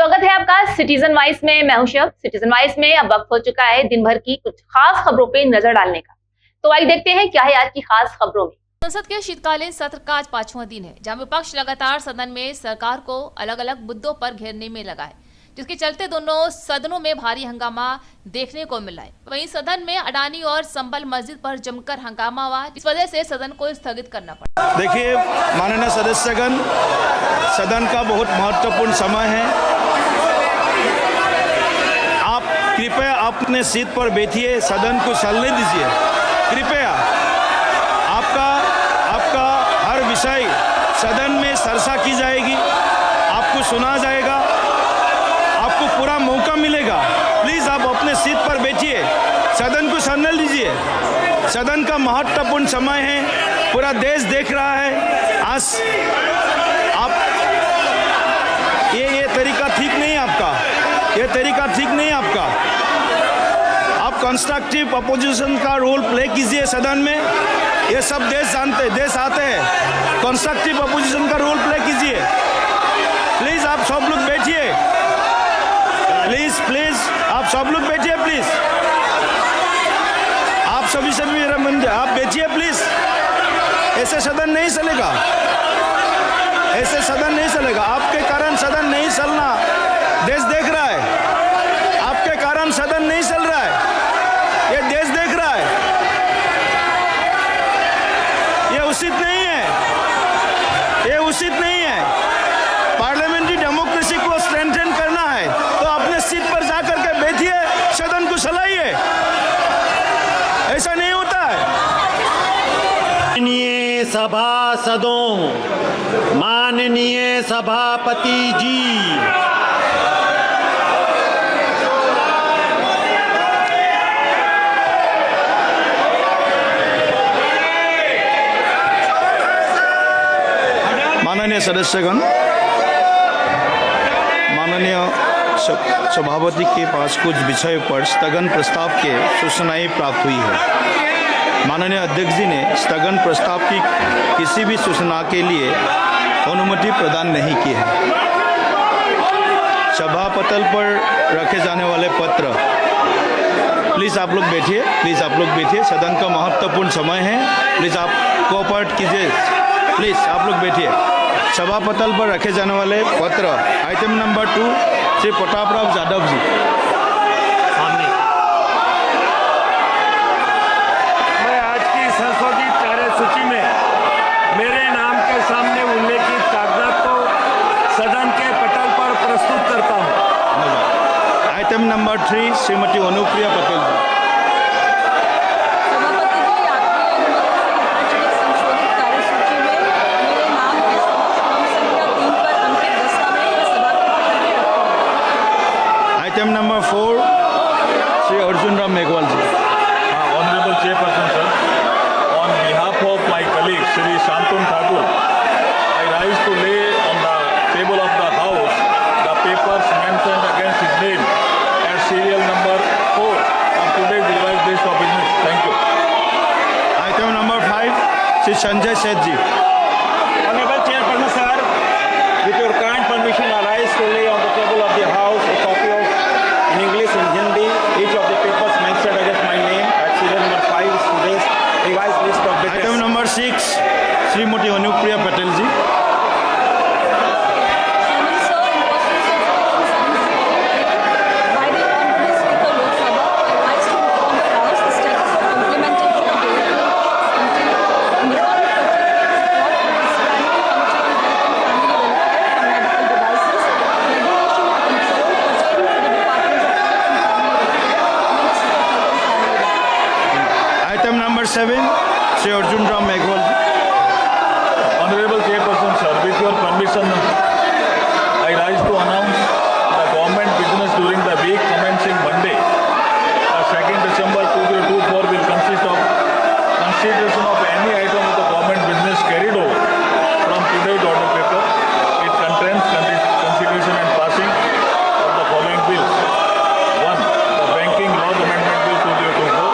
स्वागत है आपका सिटीजन वॉइस में। मैं हूं शब। सिटीजन वॉइस में अब वक्त हो चुका है दिन भर की कुछ खास खबरों पे नजर डालने का। तो आइए देखते हैं क्या है आज की खास खबरों में। संसद के शीतकालीन सत्र का आज 5वां दिन है, जहां विपक्ष लगातार सदन में सरकार को अलग अलग मुद्दों पर घेरने में लगा है, जिसके चलते दोनों सदनों में भारी हंगामा देखने को मिला है। वहीं सदन में अडानी और संबल मस्जिद पर जमकर हंगामा हुआ, इस वजह से सदन को स्थगित करना पड़ा। देखिए माननीय सदस्यगण, सदन का बहुत महत्वपूर्ण समय है। आप कृपया अपने सीट पर बैठिए, सदन को चलने दीजिए कृपया। आपका हर विषय सदन में चर्चा की जाएगी, आपको सुना जाएगा, आपको पूरा मौका मिलेगा। प्लीज़ आप अपने सीट पर बैठिए, सदन को चलने दीजिए। सदन का महत्वपूर्ण समय है, पूरा देश देख रहा है। आज आप ये तरीका ठीक नहीं है आपका, ये तरीका ठीक नहीं है आपका। आप कंस्ट्रक्टिव अपोजिशन का रोल प्ले कीजिए सदन में। ये सब देश जानते, देश आते हैं। कंस्ट्रक्टिव अपोजिशन का रोल प्ले कीजिए। प्लीज़ आप सब लोग बैठिए, प्लीज़ आप सब लोग बैठिए प्लीज़। आप सभी मेरा मन, आप बैठिए प्लीज़। ऐसे सदन नहीं चलेगा, ऐसे सदन नहीं चलेगा। आपके कारण सदन नहीं चलना, देश देख रहा है। आपके कारण सदन नहीं चल रहा है, ये देश देख रहा है। ये उचित नहीं है, ये उचित नहीं है। पार्लियामेंट्री डेमोक्रेसी को स्ट्रेंथन करना है तो अपने सीट पर जाकर के बैठिए, सदन को चलाइए। ऐसा नहीं होता है। माननीय सभासदों, माननीय सभापति जी, माननीय सदस्यगण, माननीय सभापति के पास कुछ विषय पर स्थगन प्रस्ताव के सूचनाएं प्राप्त हुई है। माननीय अध्यक्ष जी ने स्थगन प्रस्ताव की किसी भी सूचना के लिए अनुमति प्रदान नहीं की है। सभापटल पर रखे जाने वाले पत्र, प्लीज़ आप लोग बैठिए, प्लीज़ आप लोग बैठिए। सदन का महत्वपूर्ण समय है, प्लीज़ आप कोऑपरेट कीजिए, प्लीज़ आप लोग बैठिए। सभापटल पर रखे जाने वाले पत्र आइटम नंबर 2 श्री प्रतापराव यादव जी। मैं आज की संशोधित कार्यसूची में मेरे नाम के सामने उल्लेखित कागजात को सदन के पटल पर प्रस्तुत करता हूँ। Item number 3 Shrimati Anupriya Patel ji. Item number 4 Shri Arjun Ram Meghwal ji. Honorable Chairperson, sir, on behalf of my colleague Shri Shantanu Thakur, I rise to lay on the table of the House the papers mentioned against his name as serial number 4 on today's revised list of business. Thank you. Item number 5 Shri Sanjay Seth ji. Honorable Chairperson, sir, with your kind permission, I rise to lay on the table of the House a copy of, in English and Hindi, each of the papers mentioned against my name at serial number 5 is today's revised list of business. Item number 6 Shrimati Anupriya Patel ji. Item number 7 Shri Arjun Ram Meghwal ji. Honorable Chairperson, sir, with your permission, I rise to announce the government business during the week commencing Monday, 2nd December 2024 will consist of consideration of any item of the government business carried over from today's order paper. It contains consideration and passing of the following bills. 1. The Banking Laws Amendment Bill 2024,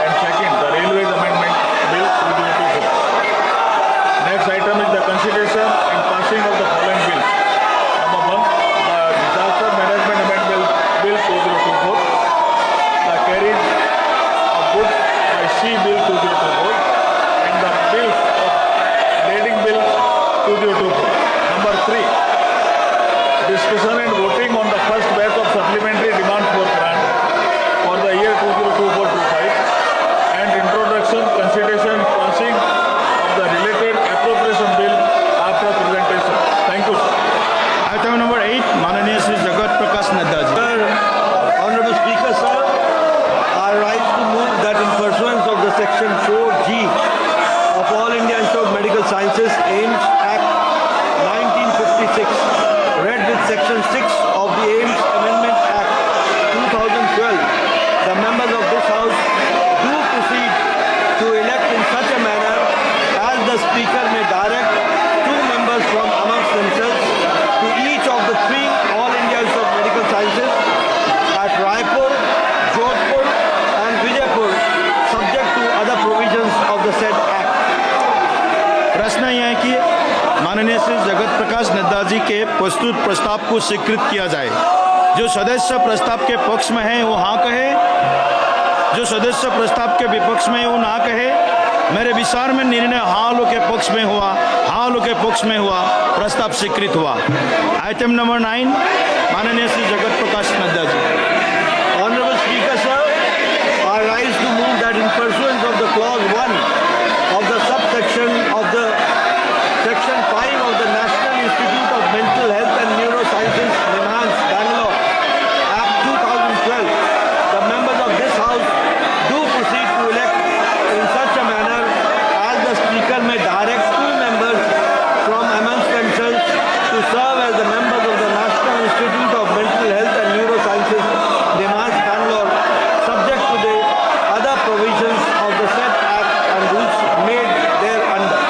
and 2nd, the Railways Amendment Bill 2024. discussion and voting on the first batch of supplementary demand for grant for the year 2024-25 and introduction, consideration, passing of the related appropriation bill after presentation. Thank you, sir. Item number 8 माननीय Shri Jagat Prakash Nadda ji. Honorable Speaker, sir, I rise to move that in pursuance of the Section 4G of All India Institute of Medical Sciences AIMS Act 1956, read with Section 6 of the AIMS Amendment Act 2012, the members of this House do proceed to elect in such a manner as the Speaker may direct 2 members from amongst themselves to each of the 3 All India Institute of Medical Sciences at Raipur, Jodhpur and Vijaypur, subject to other provisions of the said Act. प्रश्न यह है कि माननीय श्री जगत प्रकाश नड्डा जी के प्रस्तुत प्रस्ताव को स्वीकृत किया जाए। जो सदस्य प्रस्ताव के पक्ष में है वो हाँ कहे, जो सदस्य प्रस्ताव के विपक्ष में वो ना कहे। मेरे विचार में निर्णय हाँ लोग के पक्ष में हुआ, हाँ लोग के पक्ष में हुआ, प्रस्ताव स्वीकृत हुआ। आइटम नंबर 9 माननीय Shri Jagat Prakash Nadda ji. Honorable Speaker, sir, I rise to move that in pursuance of the clause 1 of the subsection of the section 5 of the National Institute of Mental Health and Neurosciences, Enhanced, Bangalore, Act 2012, the members of this House do proceed to elect in such a manner as the Speaker may direct 2 members from amongst themselves to serve as the members of the National Institute of Mental Health and Neurosciences, Enhanced, Bangalore, subject to the other provisions of the said Act and rules made thereunder.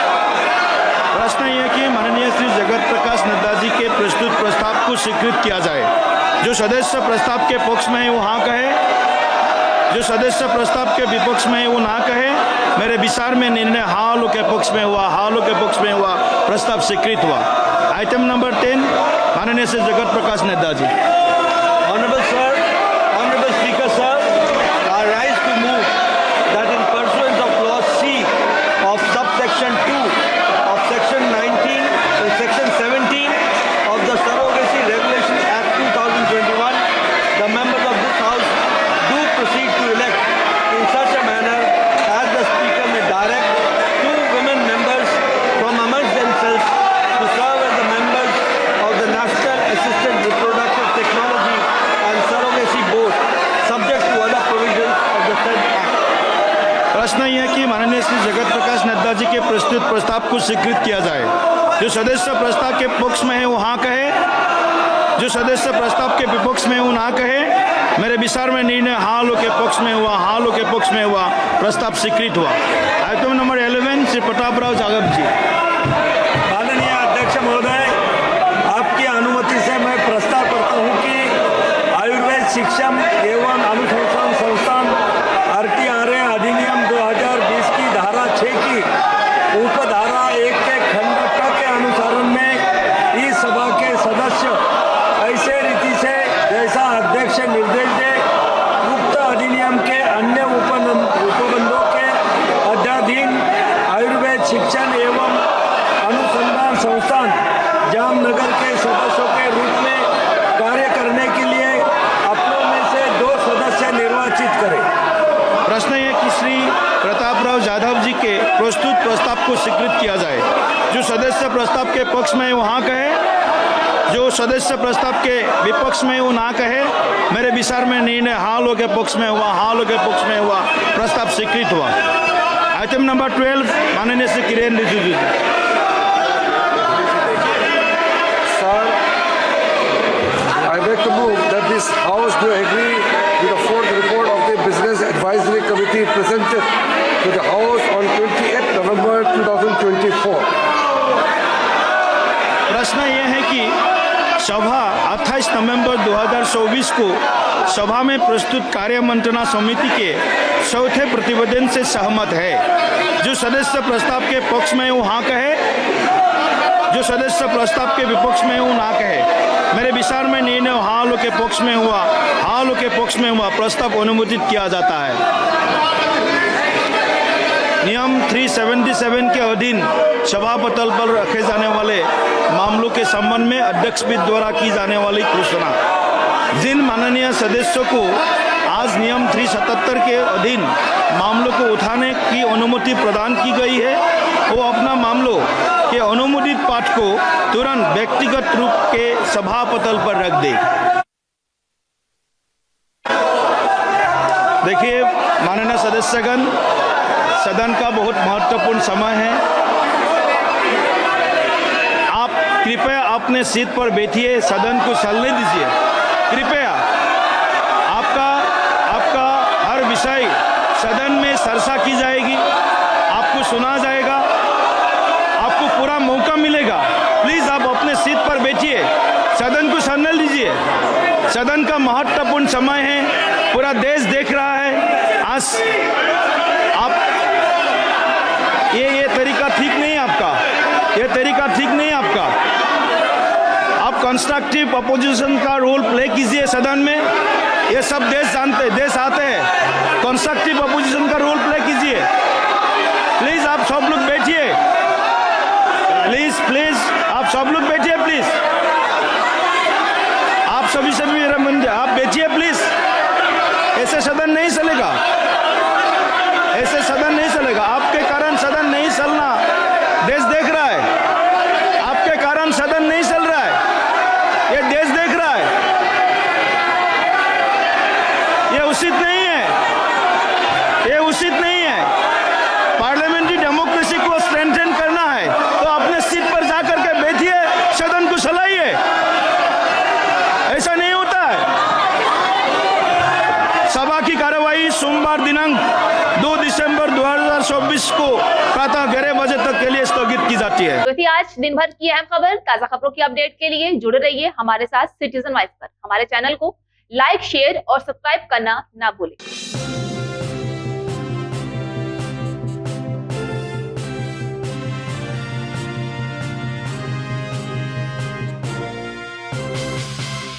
प्रश्न यह है कि माननीय श्री जगत प्रकाश नड्डा जी के प्रस्तुत प्रस्ताव को स्वीकृत किया जाए। जो सदस्य प्रस्ताव के पक्ष में है वो हाँ कहे, जो सदस्य प्रस्ताव के विपक्ष में है वो ना कहे। मेरे विचार में निर्णय हाँ लोग के पक्ष में हुआ, हाँ लोग के पक्ष में हुआ, प्रस्ताव स्वीकृत हुआ। आइटम नंबर 10 माननीय Shri Jagat Prakash Nadda ji. Honorable sir, Honorable Speaker, sir, I rise to move that in pursuance of clause C of subsection 2 of section 19 and section 17 of the Surrogacy Regulation Act 2021, the members of this House do proceed to elect in such a manner as the Speaker may direct 2 women members from amongst themselves to serve as the members of the National Assisted Reproductive Technology and Surrogacy Board, subject to other provisions of the said Act. प्रश्न यह है कि माननीय श्री जगत प्रकाश नड्डा जी के प्रस्तुत प्रस्ताव को स्वीकृत किया जाए। जो सदस्य प्रस्ताव के पक्ष में है वो हाँ कहे, जो सदस्य प्रस्ताव के विपक्ष में वो ना कहे। मेरे विचार में निर्णय हाँ लोग के पक्ष में हुआ, हाँ लोग के पक्ष में हुआ, प्रस्ताव स्वीकृत हुआ। आइटम नंबर 11 श्री प्रतापराव जाधव जी। माननीय अध्यक्ष महोदय, आपकी अनुमति से मैं प्रस्ताव करता हूं कि आयुर्वेद शिक्षण एवं अनुसंधान संस्थान RTRA अधिनियम 2020 की धारा 6 की उपधारा 1 के खंड क के अनुसारण में इस सभा के सदस्य ऐसे रीति से जैसा अध्यक्ष निर्देश दे उक्त अधिनियम के अन्य उपबंधों के अध्याधीन आयुर्वेद शिक्षण एवं अनुसंधान संस्थान जामनगर के सदस्यों के रूप में कार्य करने के लिए अपनों में से 2 सदस्य निर्वाचित करें। प्रश्न है कि श्री प्रतापराव जाधव जी के प्रस्तुत प्रस्ताव को स्वीकृत किया जाए। जो सदस्य प्रस्ताव के पक्ष में वो हाँ कहे, जो सदस्य प्रस्ताव के विपक्ष में वो ना कहे। मेरे विचार में निर्णय हाँ लोग के पक्ष में हुआ, हाँ लोग के पक्ष में हुआ, प्रस्ताव स्वीकृत हुआ। आइटम नंबर 12 माननीय श्री किरेन रिजिजू जी। Sir, I beg to move that this House do agree with the 4th report of the Business Advisory Committee presented to the House on 28th November 2024. प्रश्न यह है कि सभा 28 नवंबर 2024 को सभा में प्रस्तुत कार्य मंत्रणा समिति के चौथे प्रतिवेदन से सहमत है। जो सदस्य प्रस्ताव के पक्ष में वो हाँ कहे, जो सदस्य प्रस्ताव के विपक्ष में वो ना कहे। मेरे विचार में निर्णय हाँ लोग के पक्ष में हुआ, हाँ लोग के पक्ष में हुआ, प्रस्ताव अनुमोदित किया जाता है। नियम 377 के अधीन सभापटल पर रखे जाने वाले मामलों के संबंध में अध्यक्ष द्वारा की जाने वाली घोषणा। जिन माननीय सदस्यों को आज नियम 377 के अधीन मामलों को उठाने की अनुमति प्रदान की गई है, वो अपना मामलों के अनुमोदित पाठ को तुरंत व्यक्तिगत रूप के सभापटल पर रख दे। देखिए माननीय सदस्यगण, सदन का बहुत महत्वपूर्ण समय है। आप कृपया अपने सीट पर बैठिए, सदन को चलने दीजिए। कृपया आपका हर विषय सदन में चर्चा की जाएगी, आपको सुना जाएगा, आपको पूरा मौका मिलेगा। प्लीज आप अपने सीट पर बैठिए, सदन को चलने दीजिए। सदन का महत्वपूर्ण समय है, पूरा देश देख रहा है। आज आप ये तरीका ठीक नहीं है आपका, ये तरीका ठीक नहीं है आपका। आप कंस्ट्रक्टिव अपोजिशन का रोल प्ले कीजिए सदन में, ये सब देश जानते, देश आते हैं। कंस्ट्रक्टिव अपोजिशन का रोल प्ले कीजिए। प्लीज आप सब लोग बैठिए, प्लीज आप सब लोग बैठिए। प्लीज आप सभी आप बैठिए प्लीज। ऐसे सदन नहीं चलेगा, ऐसे सदन नहीं चलेगा। आपके कारण सदन नहीं चलना, देश देख रहा है। आपके कारण सदन नहीं चल रहा है, ये देश देख रहा है। ये उचित नहीं है, ये उचित नहीं है। पार्लियामेंट्री डेमोक्रेसी को स्ट्रेंथन करना है तो अपने सीट पर जाकर के बैठिए, सदन को चलाइए। ऐसा नहीं होता है। सभा की कार्यवाही सोमवार दिनांक 2 दिसंबर 2024 को प्रातः 11 बजे तक के लिए स्थगित की जाती है। तो थी आज दिन भर की अहम खबर। ताजा खबरों की अपडेट के लिए जुड़े रहिए हमारे साथ सिटीजन वॉइस पर। हमारे चैनल को लाइक, शेयर और सब्सक्राइब करना ना भूलें।